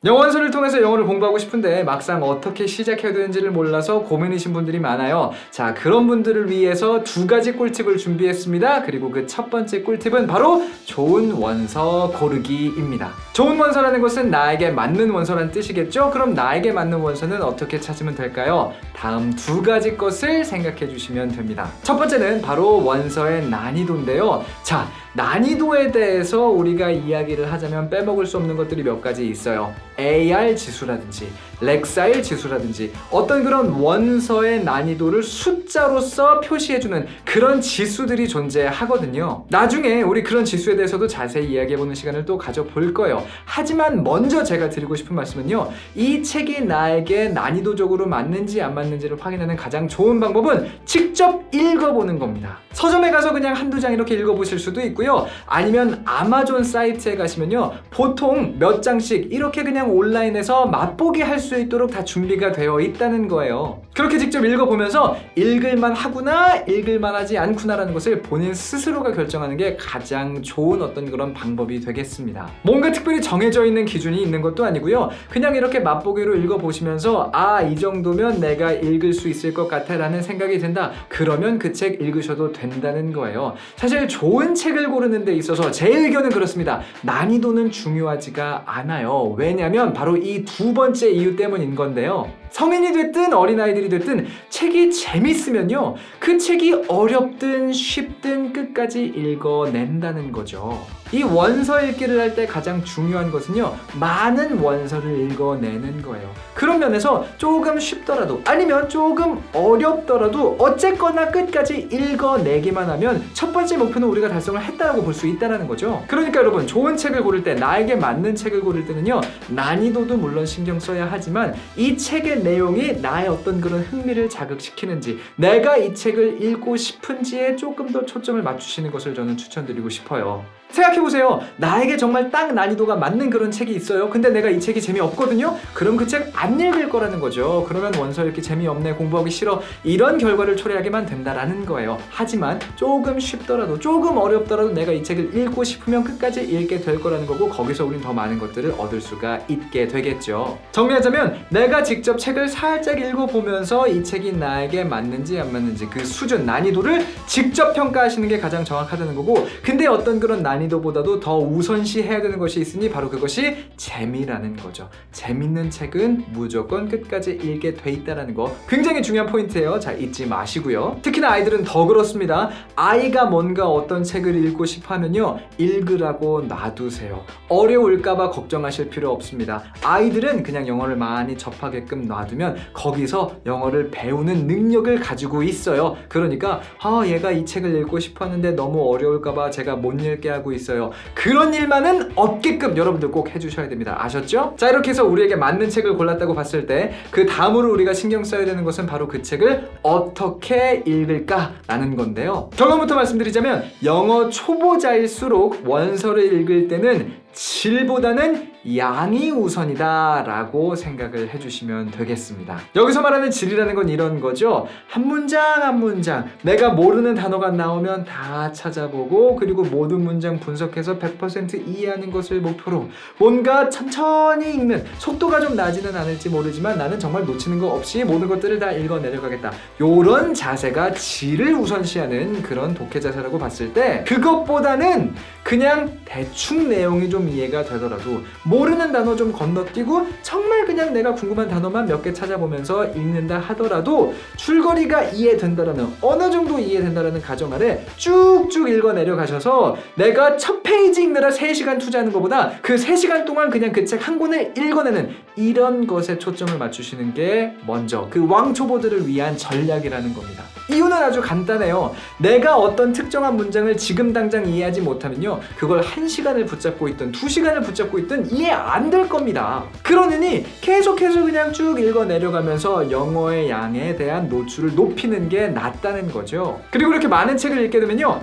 영어원서를 통해서 영어를 공부하고 싶은데 막상 어떻게 시작해야 되는지를 몰라서 고민이신 분들이 많아요. 자, 그런 분들을 위해서 두 가지 꿀팁을 준비했습니다. 그리고 그 첫 번째 꿀팁은 바로 좋은 원서 고르기입니다. 좋은 원서라는 것은 나에게 맞는 원서라는 뜻이겠죠? 그럼 나에게 맞는 원서는 어떻게 찾으면 될까요? 다음 두 가지 것을 생각해 주시면 됩니다. 첫 번째는 바로 원서의 난이도인데요. 자, 난이도에 대해서 우리가 이야기를 하자면 빼먹을 수 없는 것들이 몇 가지 있어요. AR 지수라든지 렉사일 지수라든지 어떤 그런 원서의 난이도를 숫자로서 표시해주는 그런 지수들이 존재하거든요. 나중에 우리 그런 지수에 대해서도 자세히 이야기해보는 시간을 또 가져볼 거예요. 하지만 먼저 제가 드리고 싶은 말씀은요, 이 책이 나에게 난이도적으로 맞는지 안 맞는지를 확인하는 가장 좋은 방법은 직접 읽어보는 겁니다. 서점에 가서 그냥 한두 장 이렇게 읽어보실 수도 있고요, 아니면 아마존 사이트에 가시면요, 보통 몇 장씩 이렇게 그냥 온라인에서 맛보기 할 수 있도록 다 준비가 되어 있다는 거예요. 그렇게 직접 읽어보면서 읽을만 하구나, 읽을만 하지 않구나라는 것을 본인 스스로가 결정하는 게 가장 좋은 어떤 그런 방법이 되겠습니다. 뭔가 특별히 정해져 있는 기준이 있는 것도 아니고요, 그냥 이렇게 맛보기로 읽어보시면서 아, 이 정도면 내가 읽을 수 있을 것 같아 라는 생각이 든다, 그러면 그 책 읽으셔도 된다는 거예요. 사실 좋은 책을 고르는 데 있어서 제 의견은 그렇습니다. 난이도는 중요하지가 않아요. 왜냐면 바로 이 두 번째 이유 때문인 건데요, 성인이 됐든 어린아이들이 됐든 책이 재밌으면요, 그 책이 어렵든 쉽든 끝까지 읽어낸다는 거죠. 이 원서 읽기를 할 때 가장 중요한 것은요, 많은 원서를 읽어내는 거예요. 그런 면에서 조금 쉽더라도 아니면 조금 어렵더라도 어쨌거나 끝까지 읽어내기만 하면 첫 번째 목표는 우리가 달성을 했다고 볼 수 있다는 거죠. 그러니까 여러분, 좋은 책을 고를 때, 나에게 맞는 책을 고를 때는요, 난이도도 물론 신경 써야 하지만 이 책의 내용이 나의 어떤 그런 흥미를 자극시키는지, 내가 이 책을 읽고 싶은지에 조금 더 초점을 맞추시는 것을 저는 추천드리고 싶어요. 생각해보세요. 나에게 정말 딱 난이도가 맞는 그런 책이 있어요. 근데 내가 이 책이 재미없거든요? 그럼 그 책 안 읽을 거라는 거죠. 그러면 원서 읽기 재미없네, 공부하기 싫어, 이런 결과를 초래하게만 된다라는 거예요. 하지만 조금 쉽더라도 조금 어렵더라도 내가 이 책을 읽고 싶으면 끝까지 읽게 될 거라는 거고, 거기서 우린 더 많은 것들을 얻을 수가 있게 되겠죠. 정리하자면 내가 직접 책을 살짝 읽어보면서 이 책이 나에게 맞는지 안 맞는지 그 수준, 난이도를 직접 평가하시는 게 가장 정확하다는 거고, 근데 어떤 그런 난이도보다도 더 우선시해야 되는 것이 있으니 바로 그것이 재미라는 거죠. 재밌는 책은 무조건 끝까지 읽게 돼 있다는 거 굉장히 중요한 포인트예요. 자, 잊지 마시고요. 특히나 아이들은 더 그렇습니다. 아이가 뭔가 어떤 책을 읽고 싶어 하면요, 읽으라고 놔두세요. 어려울까봐 걱정하실 필요 없습니다. 아이들은 그냥 영어를 많이 접하게끔 놔두면 거기서 영어를 배우는 능력을 가지고 있어요. 그러니까 얘가 이 책을 읽고 싶어 하는데 너무 어려울까봐 제가 못 읽게 하고 있어요, 그런 일만은 없게끔 여러분들 꼭 해주셔야 됩니다. 아셨죠? 자, 이렇게 해서 우리에게 맞는 책을 골랐다고 봤을 때 그 다음으로 우리가 신경 써야 되는 것은 바로 그 책을 어떻게 읽을까라는 건데요, 결론부터 말씀드리자면 영어 초보자일수록 원서를 읽을 때는 질보다는 양이 우선이다 라고 생각을 해주시면 되겠습니다. 여기서 말하는 질이라는 건 이런 거죠. 한 문장 한 문장 내가 모르는 단어가 나오면 다 찾아보고, 그리고 모든 문장 분석해서 100% 이해하는 것을 목표로 뭔가 천천히 읽는, 속도가 좀 나지는 않을지 모르지만 나는 정말 놓치는 거 없이 모든 것들을 다 읽어 내려가겠다, 요런 자세가 질을 우선시하는 그런 독해 자세라고 봤을 때, 그것보다는 그냥 대충 내용이 좀 이해가 되더라도 모르는 단어 좀 건너뛰고 정말 그냥 내가 궁금한 단어만 몇 개 찾아보면서 읽는다 하더라도 줄거리가 이해된다라는, 어느 정도 이해된다라는 가정아래 쭉쭉 읽어 내려가셔서 내가 첫 페이지 읽느라 3시간 투자하는 것보다 그 3시간 동안 그냥 그 책 한 권을 읽어내는 이런 것에 초점을 맞추시는 게 먼저 그 왕초보들을 위한 전략이라는 겁니다. 이유는 아주 간단해요. 내가 어떤 특정한 문장을 지금 당장 이해하지 못하면요, 그걸 1시간을 붙잡고 있든 2시간을 붙잡고 있든 이해 안 될 겁니다. 그러니 계속해서 그냥 쭉 읽어 내려가면서 영어의 양에 대한 노출을 높이는 게 낫다는 거죠. 그리고 이렇게 많은 책을 읽게 되면요,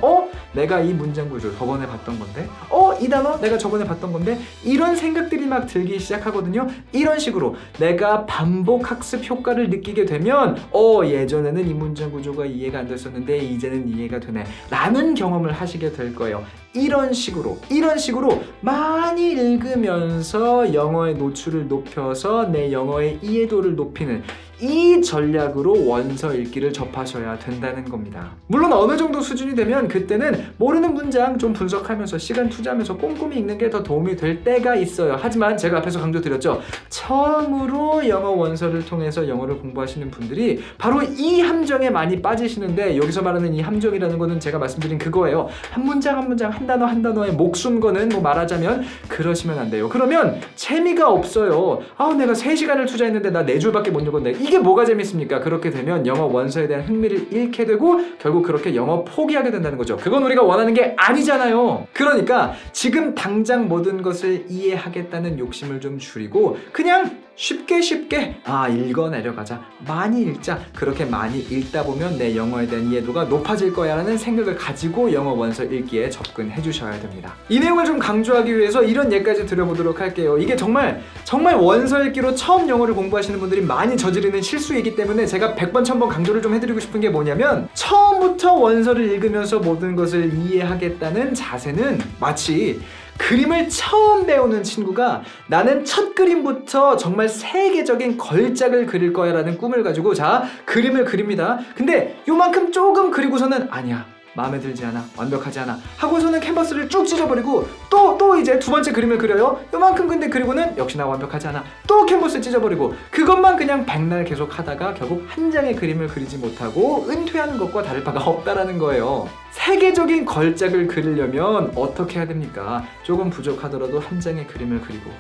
내가 이 문장 구조 저번에 봤던 건데, 이 단어 내가 저번에 봤던 건데, 이런 생각들이 막 들기 시작하거든요. 이런 식으로 내가 반복 학습 효과를 느끼게 되면 예전에는 이 문장 구조 구조가 이해가 안 됐었는데 이제는 이해가 되네 라는 경험을 하시게 될 거예요. 이런 식으로 많이 읽으면서 영어의 노출을 높여서 내 영어의 이해도를 높이는 이 전략으로 원서 읽기를 접하셔야 된다는 겁니다. 물론 어느 정도 수준이 되면 그때는 모르는 문장 좀 분석하면서 시간 투자하면서 꼼꼼히 읽는 게 더 도움이 될 때가 있어요. 하지만 제가 앞에서 강조드렸죠. 처음으로 영어 원서를 통해서 영어를 공부하시는 분들이 바로 이 함정에 많이 빠지시는데, 여기서 말하는 이 함정이라는 거는 제가 말씀드린 그거예요. 한 문장 한 문장, 한 단어 한 단어에 목숨 거는, 뭐 말하자면 그러시면 안 돼요. 그러면 재미가 없어요. 내가 3시간을 투자했는데 나 4줄밖에 못 읽었네. 이게 뭐가 재밌습니까? 그렇게 되면 영어 원서에 대한 흥미를 잃게 되고 결국 그렇게 영어 포기하게 된다는 거죠. 그건 우리가 원하는 게 아니잖아요. 그러니까 지금 당장 모든 것을 이해하겠다는 욕심을 좀 줄이고 그냥 쉽게 읽어 내려가자, 많이 읽자. 그렇게 많이 읽다 보면 내 영어에 대한 이해도가 높아질 거야 라는 생각을 가지고 영어 원서 읽기에 접근해 주셔야 됩니다. 이 내용을 좀 강조하기 위해서 이런 예까지 드려보도록 할게요. 이게 정말 원서 읽기로 처음 영어를 공부하시는 분들이 많이 저지르는 실수이기 때문에 제가 100번 1000번 강조를 좀 해드리고 싶은 게 뭐냐면, 처음부터 원서를 읽으면서 모든 것을 이해하겠다는 자세는 마치 그림을 처음 배우는 친구가 나는 첫 그림부터 정말 세계적인 걸작을 그릴 거야 라는 꿈을 가지고 자 그림을 그립니다. 근데 요만큼 조금 그리고서는 아니야, 마음에 들지 않아, 완벽하지 않아 하고서는 캔버스를 쭉 찢어버리고 또 이제 두 번째 그림을 그려요. 요만큼 근데 그리고는 역시나 완벽하지 않아, 또 캔버스 찢어버리고 그것만 그냥 백날 계속 하다가 결국 한 장의 그림을 그리지 못하고 은퇴하는 것과 다를 바가 없다라는 거예요. 세계적인 걸작을 그리려면 어떻게 해야 됩니까? 조금 부족하더라도 한 장의 그림을 그리고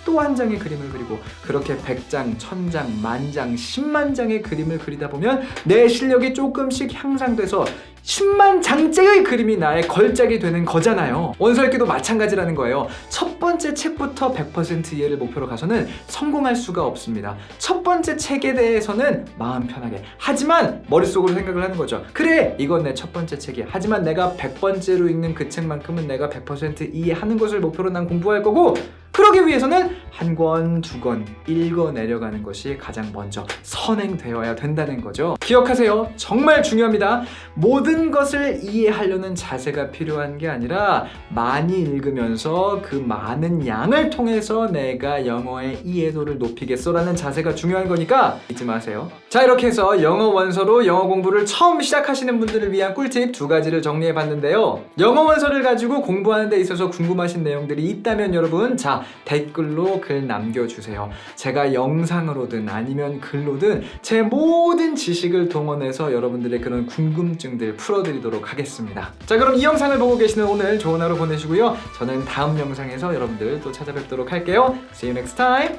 또 한 장의 그림을 그리고 그렇게 100장, 1000장, 만장, 10만 장의 그림을 그리다 보면 내 실력이 조금씩 향상돼서 10만 장째의 그림이 나의 걸작이 되는 거잖아요. 원서 읽기도 마찬가지라는 거예요. 첫 번째 책부터 100% 이해를 목표로 가서는 성공할 수가 없습니다. 첫 번째 책에 대해서는 마음 편하게, 하지만 머릿속으로 생각을 하는 거죠. 그래, 이건 내 첫 번째 책이야. 하지만 내가 100번째로 읽는 그 책만큼은 내가 100% 이해하는 것을 목표로 난 공부할 거고, 그러기 위해서는 한 권, 두 권 읽어 내려가는 것이 가장 먼저 선행되어야 된다는 거죠. 기억하세요. 정말 중요합니다. 모든 것을 이해하려는 자세가 필요한 게 아니라 많이 읽으면서 그 많은 양을 통해서 내가 영어의 이해도를 높이겠어라는 자세가 중요한 거니까 잊지 마세요. 자, 이렇게 해서 영어 원서로 영어 공부를 처음 시작하시는 분들을 위한 꿀팁 2가지를 정리해 봤는데요. 영어 원서를 가지고 공부하는 데 있어서 궁금하신 내용들이 있다면 여러분, 자, 댓글로 글 남겨주세요. 제가 영상으로든 아니면 글로든 제 모든 지식을 동원해서 여러분들의 그런 궁금증들 풀어드리도록 하겠습니다. 자, 그럼 이 영상을 보고 계시는 오늘 좋은 하루 보내시고요. 저는 다음 영상에서 여러분들 또 찾아뵙도록 할게요. See you next time.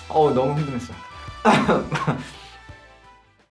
너무 흥분했어.